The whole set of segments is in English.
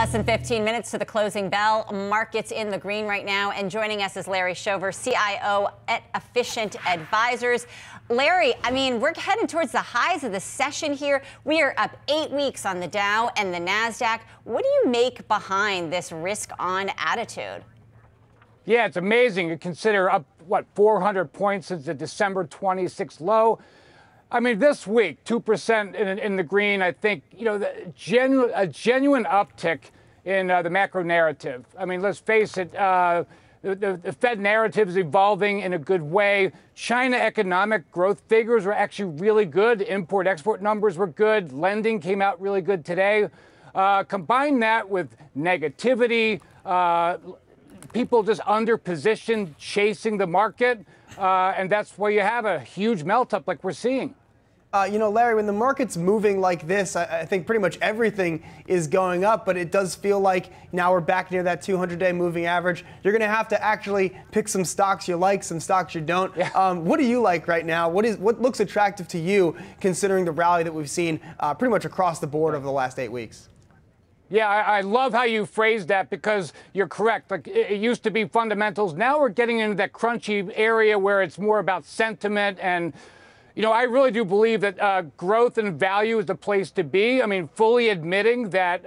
Less than 15 minutes to the closing bell. Markets in the green right now. And joining us is Larry Shover, CIO at Effcient Advisors. Larry, I mean, we're heading towards the highs of the session here. We are up 8 weeks on the Dow and the NASDAQ. What do you make behind this risk-on attitude? Yeah, it's amazing. You consider up, 400 points since the December 26th low. I mean, this week, 2% in the green, I think, a genuine uptick in the macro narrative. I mean, let's face it, the Fed narrative is evolving in a good way. China economic growth figures were actually really good. Import-export numbers were good. Lending came out really good today. Combine that with negativity, people just under positioned chasing the market, and that's why you have a huge melt-up like we're seeing. Larry, when the market's moving like this, I think pretty much everything is going up, but it does feel like now we're back near that 200-day moving average. You're going to have to actually pick some stocks you like, some stocks you don't. Yeah. What do you like right now? What looks attractive to you considering the rally that we've seen pretty much across the board over the last 8 weeks? Yeah, I love how you phrased that because you're correct. Like it used to be fundamentals. Now we're getting into that crunchy area where it's more about sentiment and I really do believe that growth and value is the place to be. I mean, fully admitting that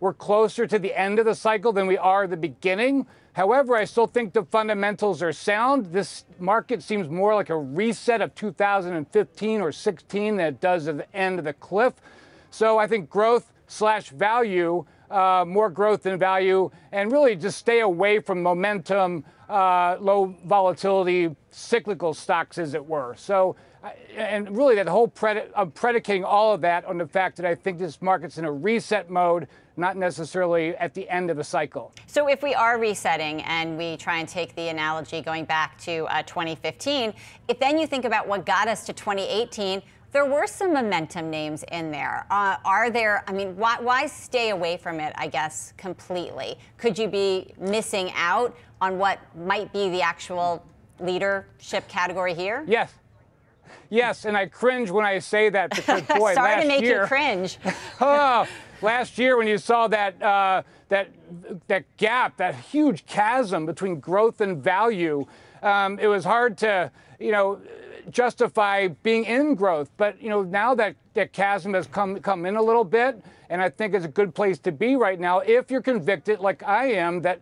we're closer to the end of the cycle than we are at the beginning. However, I still think the fundamentals are sound. This market seems more like a reset of 2015 or 16 than it does at the end of the cliff. So I think growth/value, more growth than value, and really just stay away from momentum, low volatility, cyclical stocks, as it were. So, and really that whole I'm predicating all of that on the fact that I think this market's in a reset mode, not necessarily at the end of the cycle. So if we are resetting and we try and take the analogy going back to 2015, if then you think about what got us to 2018, there were some momentum names in there. Are there, I mean, why stay away from it, I guess, completely? Could you be missing out on what might be the actual leadership category here? Yes. Yes, and I cringe when I say that because, boy, Sorry last to make year, you cringe. Last year when you saw that gap, that huge chasm between growth and value, it was hard to, justify being in growth. But, now that chasm has come in a little bit, and I think it's a good place to be right now if you're convicted, like I am, that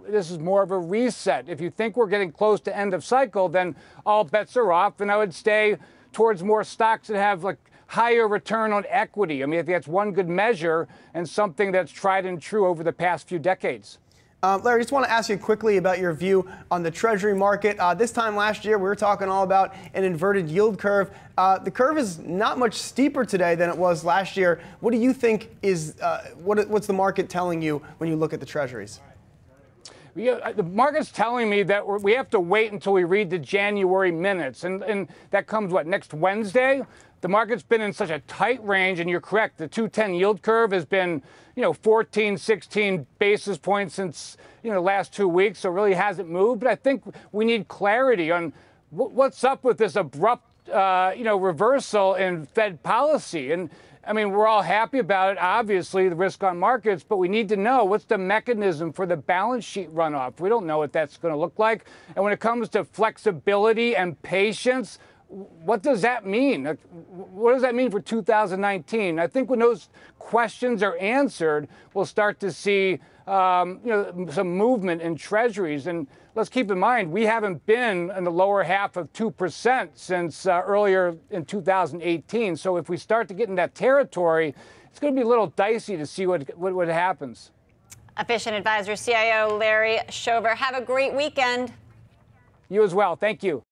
this is more of a reset. If you think we're getting close to end of cycle, then all bets are off, and I would stay towards more stocks that have like higher return on equity. I mean, I think that's one good measure and something that's tried and true over the past few decades. Larry, I just want to ask you quickly about your view on the Treasury market. This time last year, we were talking all about an inverted yield curve. The curve is not much steeper today than it was last year. What do you think is, what's the market telling you when you look at the Treasuries? The market's telling me that we have to wait until we read the January minutes. And that comes, next Wednesday? The market's been in such a tight range, and you're correct. The 210 yield curve has been, 14, 16 basis points since, the last 2 weeks, so it really hasn't moved. But I think we need clarity on what's up with this abrupt, reversal in Fed policy. And I mean, we're all happy about it, obviously, the risk on markets, but we need to know what's the mechanism for the balance sheet runoff. We don't know what that's going to look like. And when it comes to flexibility and patience, what does that mean? What does that mean for 2019? I think when those questions are answered, we'll start to see some movement in treasuries. And let's keep in mind, we haven't been in the lower half of 2% since earlier in 2018. So if we start to get in that territory, it's going to be a little dicey to see what happens. Effcient Advisor CIO Larry Shover, have a great weekend. You as well. Thank you.